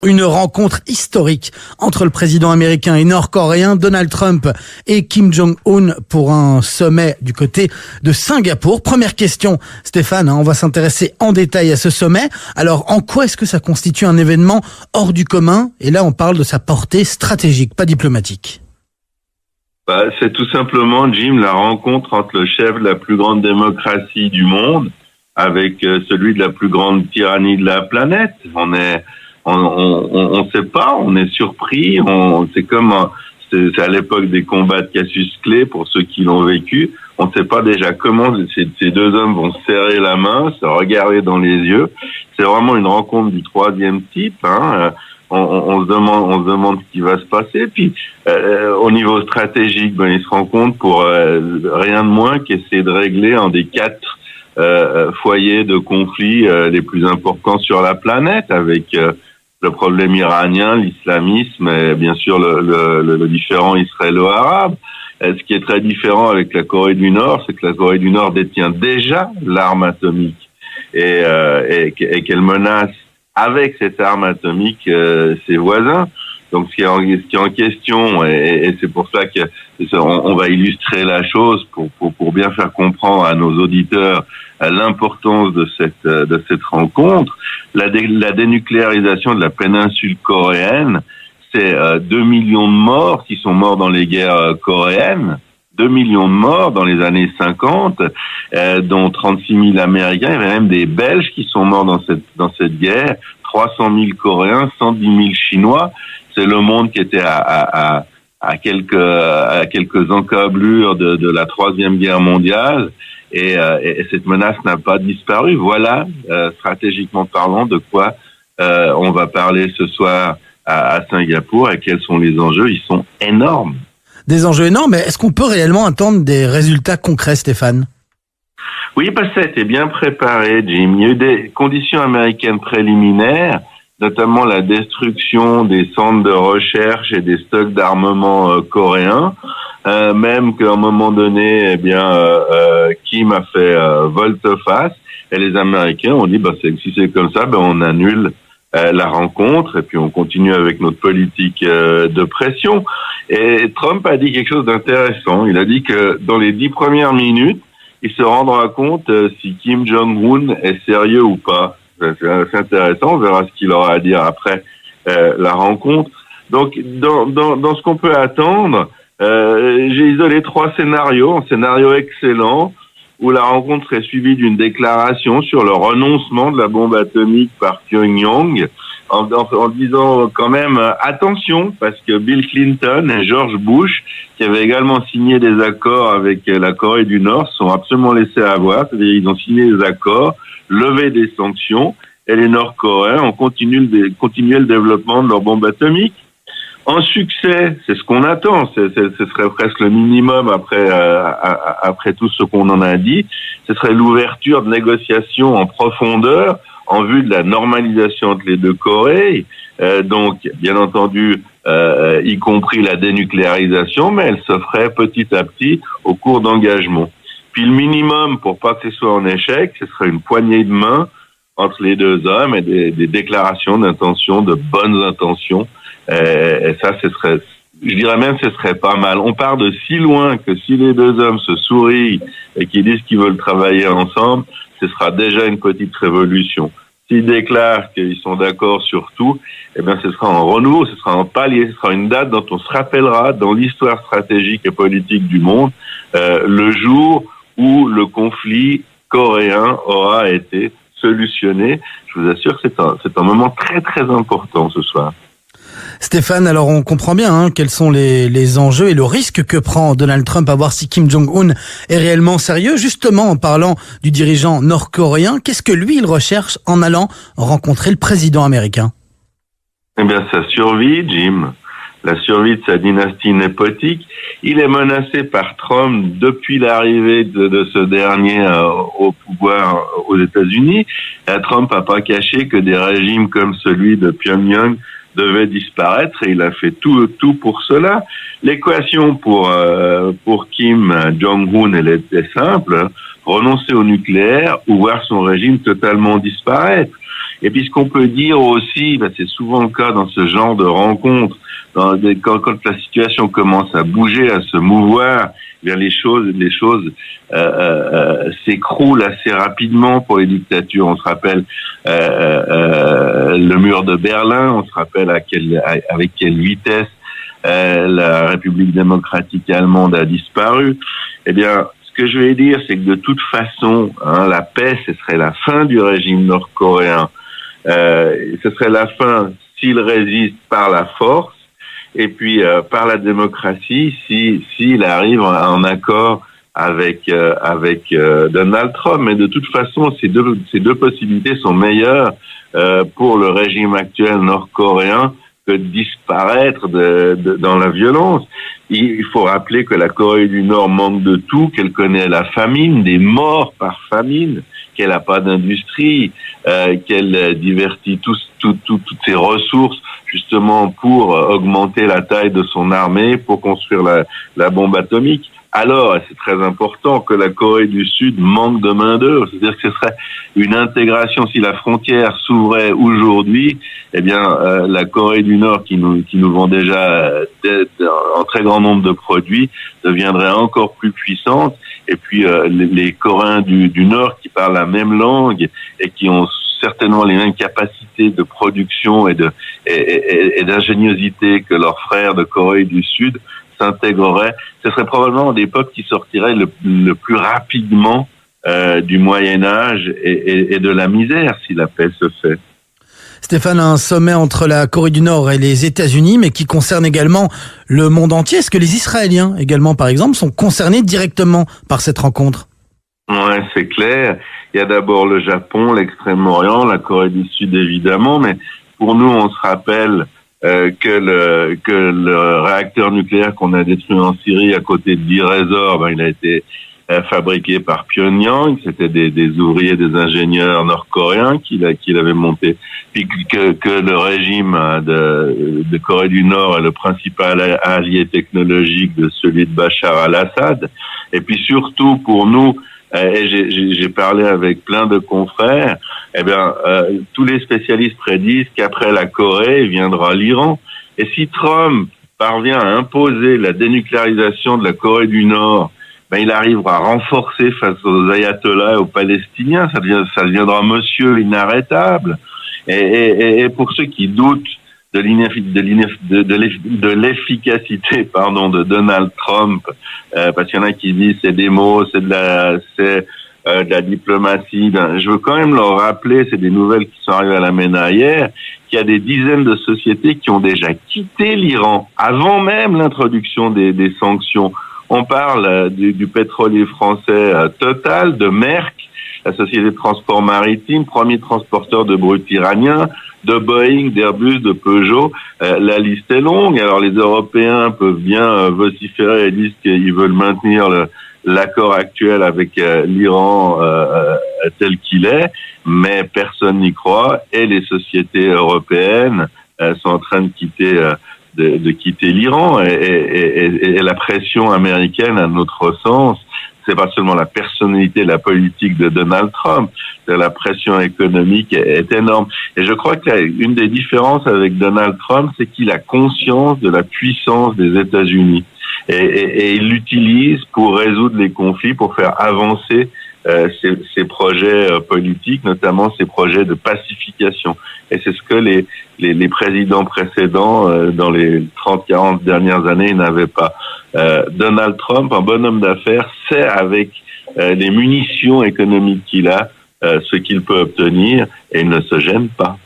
Une rencontre historique entre le président américain et nord-coréen Donald Trump et Kim Jong-un pour un sommet du côté de Singapour. Première question, Stéphane, on va s'intéresser en détail à ce sommet. Alors, en quoi est-ce que ça constitue un événement hors du commun? Et là, on parle de sa portée stratégique, pas diplomatique. C'est tout simplement, Jim, la rencontre entre le chef de la plus grande démocratie du monde avec celui de la plus grande tyrannie de la planète. On sait pas, on est surpris, c'est à l'époque des combats de Cassius Clay pour ceux qui l'ont vécu. On ne sait pas déjà comment ces deux hommes vont se serrer la main, se regarder dans les yeux. C'est vraiment une rencontre du troisième type, On se demande ce qui va se passer. Puis au niveau stratégique, ils se rencontrent pour rien de moins qu'essayer de régler un des 4 foyers de conflit les plus importants sur la planète, avec le problème iranien, l'islamisme et bien sûr le différend israélo-arabe. Ce qui est très différent avec la Corée du Nord, c'est que la Corée du Nord détient déjà l'arme atomique et qu'elle menace avec cette arme atomique ses voisins. Donc ce qui est en question, et c'est pour ça qu'on va illustrer la chose pour bien faire comprendre à nos auditeurs l'importance de cette rencontre. La dénucléarisation de la péninsule coréenne, c'est 2 millions de morts qui sont morts dans les guerres coréennes. 2 millions de morts dans les années 50, dont 36 000 Américains. Il y avait même des Belges qui sont morts dans cette guerre. 300 000 Coréens, 110 000 Chinois. C'est le monde qui était à quelques encablures de la Troisième Guerre mondiale. Et cette menace n'a pas disparu. Voilà, stratégiquement parlant, de quoi on va parler ce soir à Singapour et quels sont les enjeux. Ils sont énormes. Des enjeux énormes, mais est-ce qu'on peut réellement attendre des résultats concrets, Stéphane? Oui, ça a été bien préparé, Jim. Il y a eu des conditions américaines préliminaires, notamment la destruction des centres de recherche et des stocks d'armement coréens. Même qu'à un moment donné, Kim a fait volte-face, et les Américains ont dit, si c'est comme ça, on annule la rencontre et puis on continue avec notre politique de pression. Et Trump a dit quelque chose d'intéressant. Il a dit que dans les 10 premières minutes, il se rendra compte si Kim Jong-un est sérieux ou pas. C'est intéressant, on verra ce qu'il aura à dire après la rencontre. Donc, dans ce qu'on peut attendre, j'ai isolé 3 scénarios. Un scénario excellent, où la rencontre est suivie d'une déclaration sur le renoncement de la bombe atomique par Pyongyang, en disant quand même attention, parce que Bill Clinton et George Bush, qui avaient également signé des accords avec la Corée du Nord, sont absolument laissés avoir. C'est-à-dire ils ont signé des accords, levé des sanctions, et les Nord-Coréens ont continué le développement de leur bombe atomique. En succès, c'est ce qu'on attend, ce serait presque le minimum après tout ce qu'on en a dit, ce serait l'ouverture de négociations en profondeur en vue de la normalisation entre les deux Corées, donc bien entendu y compris la dénucléarisation, mais elle se ferait petit à petit au cours d'engagement. Puis le minimum, pour pas que ce soit en échec, ce serait une poignée de main entre les deux hommes et des déclarations d'intention, de bonnes intentions. Et ça, je dirais même, ce serait pas mal. On part de si loin que si les deux hommes se sourient et qu'ils disent qu'ils veulent travailler ensemble, ce sera déjà une petite révolution. S'ils déclarent qu'ils sont d'accord sur tout, ce sera un renouveau, ce sera un palier, ce sera une date dont on se rappellera dans l'histoire stratégique et politique du monde, le jour où le conflit coréen aura été solutionné. Je vous assure que c'est un moment très très important ce soir. Stéphane, alors on comprend bien quels sont les enjeux et le risque que prend Donald Trump à voir si Kim Jong-un est réellement sérieux. Justement, en parlant du dirigeant nord-coréen, qu'est-ce que lui, il recherche en allant rencontrer le président américain? Sa survie, Jim, la survie de sa dynastie népotique. Il est menacé par Trump depuis l'arrivée de ce dernier au pouvoir aux États-Unis. Et Trump n'a pas caché que des régimes comme celui de Pyongyang devait disparaître, et il a fait tout pour cela. L'équation pour Kim Jong-un, elle était simple: renoncer au nucléaire ou voir son régime totalement disparaître. Et puis ce qu'on peut dire aussi, c'est souvent le cas dans ce genre de rencontres, quand la situation commence à bouger, à se mouvoir, bien les choses s'écroulent assez rapidement pour les dictatures. On se rappelle le mur de Berlin, on se rappelle avec quelle vitesse la République démocratique allemande a disparu. Eh bien, ce que je vais dire, c'est que de toute façon, la paix, ce serait la fin du régime nord-coréen. Ce serait la fin s'il résiste par la force, et puis par la démocratie, s'il arrive en accord avec Donald Trump. Mais de toute façon, ces deux possibilités sont meilleures pour le régime actuel nord-coréen que de disparaître dans la violence. Il faut rappeler que la Corée du Nord manque de tout, qu'elle connaît la famine, des morts par famine, qu'elle n'a pas d'industrie, qu'elle divertit toutes ses ressources justement pour augmenter la taille de son armée, pour construire la bombe atomique. Alors, c'est très important que la Corée du Sud manque de main-d'œuvre. C'est-à-dire que ce serait une intégration. Si la frontière s'ouvrait aujourd'hui, eh bien, la Corée du Nord, qui nous vend déjà en très grand nombre de produits, deviendrait encore plus puissante. Et puis, les Coréens du Nord qui parlent la même langue et qui ont certainement les mêmes capacités de production et d'ingéniosité que leurs frères de Corée du Sud s'intégrerait. Ce serait probablement des peuples qui sortiraient le plus rapidement du Moyen-Âge et de la misère si la paix se fait. Stéphane, un sommet entre la Corée du Nord et les États-Unis, mais qui concerne également le monde entier. Est-ce que les Israéliens également, par exemple, sont concernés directement par cette rencontre ? Ouais, c'est clair. Il y a d'abord le Japon, l'Extrême-Orient, la Corée du Sud évidemment, mais pour nous, on se rappelle que le réacteur nucléaire qu'on a détruit en Syrie à côté de Deir ez-Zor, il a été fabriqué par Pyongyang. C'était des ouvriers, des ingénieurs nord-coréens qui l'avaient monté. Puis que le régime de Corée du Nord est le principal allié technologique de celui de Bachar al-Assad. Et puis surtout pour nous, et j'ai parlé avec plein de confrères, tous les spécialistes prédisent qu'après la Corée viendra l'Iran. Et si Trump parvient à imposer la dénucléarisation de la Corée du Nord, il arrivera à renforcer face aux ayatollahs et aux Palestiniens. Ça deviendra monsieur l'inarrêtable. Et pour ceux qui doutent de l'efficacité, de Donald Trump, parce qu'il y en a qui disent c'est des mots, c'est de la diplomatie. Je veux quand même leur rappeler, c'est des nouvelles qui sont arrivées à la MENA hier, qu'il y a des dizaines de sociétés qui ont déjà quitté l'Iran avant même l'introduction des sanctions. On parle du pétrolier français Total, de Maersk, la société de transport maritime, premier transporteur de brut iranien, de Boeing, d'Airbus, de Peugeot. La liste est longue. Alors les Européens peuvent bien vociférer et disent qu'ils veulent maintenir l'accord actuel avec l'Iran tel qu'il est, mais personne n'y croit. Et les sociétés européennes sont en train de quitter l'Iran. Et la pression américaine, à notre sens, c'est pas seulement la personnalité, la politique de Donald Trump, la pression économique est énorme. Et je crois qu'une des différences avec Donald Trump, c'est qu'il a conscience de la puissance des États-Unis. Et il l'utilise pour résoudre les conflits, pour faire avancer ses projets politiques, notamment ses projets de pacification. Et c'est ce que les présidents précédents, dans les 30-40 dernières années, n'avaient pas. Donald Trump, un bonhomme d'affaires, sait avec les munitions économiques qu'il a, ce qu'il peut obtenir, et il ne se gêne pas.